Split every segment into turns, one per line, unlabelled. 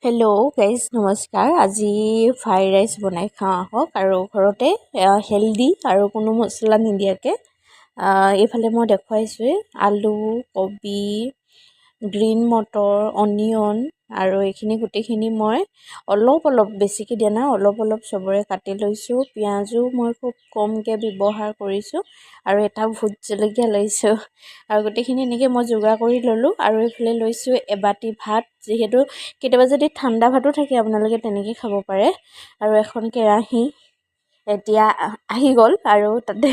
Hello guys नमस्कार। আজি fried rice বনাই খাওঁ আহক আৰু ঘৰতে হেল্দি আৰু কোনো মছলা নিদিয়াকৈ এইফালে মই দেখুৱাইছোঁৱে আলু কবি গ্ৰীণ মটৰ অনিয়ন আৰু এইখিনি গোটেইখিনি মই অলপ বেছিকৈ দিয়া নাই অলপ চবৰে কাটি লৈছোঁ। পিঁয়াজো মই খুব কমকৈ ব্যৱহাৰ কৰিছোঁ আৰু এটা ভোট জলকীয়া লৈছোঁ আৰু গোটেইখিনি এনেকৈ মই যোগাৰ কৰি ল'লোঁ। আৰু এইফালে লৈছোঁ এবাটি ভাত, যিহেতু কেতিয়াবা যদি ঠাণ্ডা ভাতো থাকে আপোনালোকে তেনেকৈ খাব পাৰে। আৰু এখন কেৰাহী এতিয়া আহি গ'ল আৰু তাতে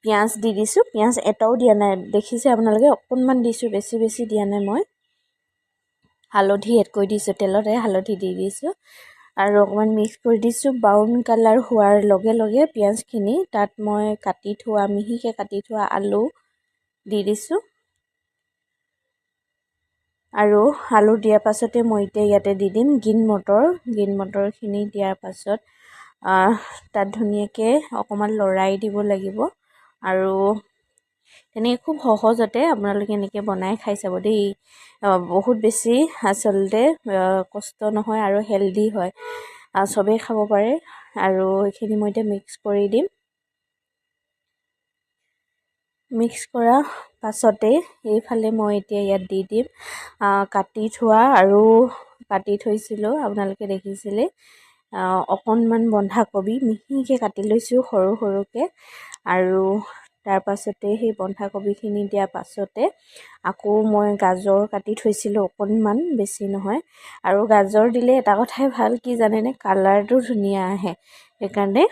পিঁয়াজ দি দিছোঁ। পিঁয়াজ এটাও দিয়া নাই, দেখিছে আপোনালোকে, অকণমান দিছোঁ, বেছি দিয়া নাই। মই হালধি এড কৰি দিছোঁ, তেলতে হালধি দি দিছোঁ আৰু অকণমান মিক্স কৰি দিছোঁ। ব্ৰাউন কালাৰ হোৱাৰ লগে লগে পিঁয়াজখিনি তাত মই মিহিকৈ কাটি থোৱা আলু দি দিছোঁ আৰু আলু দিয়াৰ পাছতে মই এতিয়া ইয়াতে দি দিম গ্ৰীণ মটৰখিনি দিয়াৰ পাছত তাত ধুনীয়াকৈ অকণমান লৰাই দিব লাগিব। আৰু তেনেকৈ খুব সহজতে আপোনালোকে এনেকৈ বনাই খাই চাব দেই। বহুত বেছি আচলতে কষ্ট নহয় আৰু হেল্ডি হয়, চবেই খাব পাৰে। আৰু এইখিনি মই এতিয়া মিক্স কৰি দিম। মিক্স কৰা পাছতে এইফালে মই এতিয়া ইয়াত দি দিম কাটি থৈছিলোঁ, আপোনালোকে দেখিছিলে অকণমান বন্ধাকবি মিহিকৈ কাটি লৈছোঁ সৰুকৈ। আৰু তাৰ পাছতে সেই বন্ধাকবিখিনি দিয়াৰ পাছতে আকৌ মই গাজৰ কাটি থৈছিলোঁ অকণমান, বেছি নহয়। আৰু গাজৰ দিলে এটা কথাই ভাল, কি জানেনে, কালাৰটো ধুনীয়া আহে। সেইকাৰণে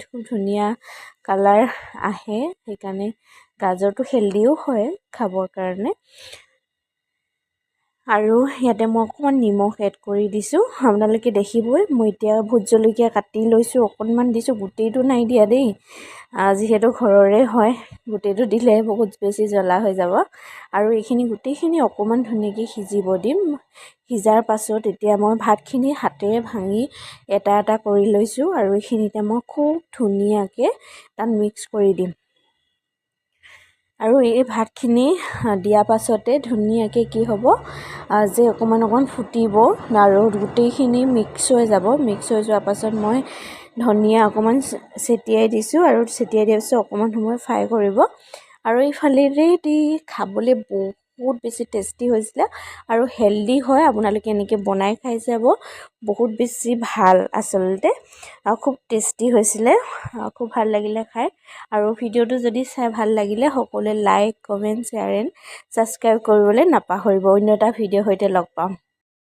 খুব ধুনীয়া কালাৰ আহে, সেইকাৰণে গাজৰটো হেল্ডিও হয় খাবৰ কাৰণে। আৰু ইয়াতে মই অকণমান নিমখ এড কৰি দিছোঁ, আপোনালোকে দেখিবই। মই এতিয়া ভোট জলকীয়া কাটি লৈছোঁ, অকণমান দিছোঁ, গোটেইটো নাই দিয়া দেই, যিহেতু ঘৰৰে হয়। গোটেইটো দিলে বহুত বেছি জ্বলা হৈ যাব। আৰু এইখিনি গোটেইখিনি অকণমান ধুনীয়াকৈ সিজিব দিম। সিজাৰ পাছত এতিয়া মই ভাতখিনি হাতেৰে ভাঙি এটা কৰি লৈছোঁ আৰু এইখিনিতে মই খুব ধুনীয়াকৈ তাত মিক্স কৰি দিম। আৰু এই ভাতখিনি দিয়াৰ পাছতে ধুনীয়াকৈ কি হ'ব যে অকণমান ফুটিব আৰু গোটেইখিনি মিক্স হৈ যাব। মিক্স হৈ যোৱাৰ পাছত মই ধনিয়া অকণমান ছটিয়াই দিছোঁ আৰু ছটিয়াই দিয়াৰ পিছত অকণমান সময় ফ্ৰাই কৰিব। আৰু এইফালেৰে দি খাবলৈ বহুত বেছি টেষ্টি হৈছিলে আৰু হেল্ডি হয়। আপোনালোকে এনেকৈ বনাই খাই চাব, বহুত বেছি ভাল আচলতে, আৰু খুব টেষ্টি হৈছিলে, খুব ভাল লাগিলে খাই। আৰু ভিডিঅ'টো যদি চাই ভাল লাগিলে সকলোৱে like comment share and subscribe কৰিবলৈ নাপাহৰিব। অন্য এটা ভিডিঅ'ৰ সৈতে লগ পাম।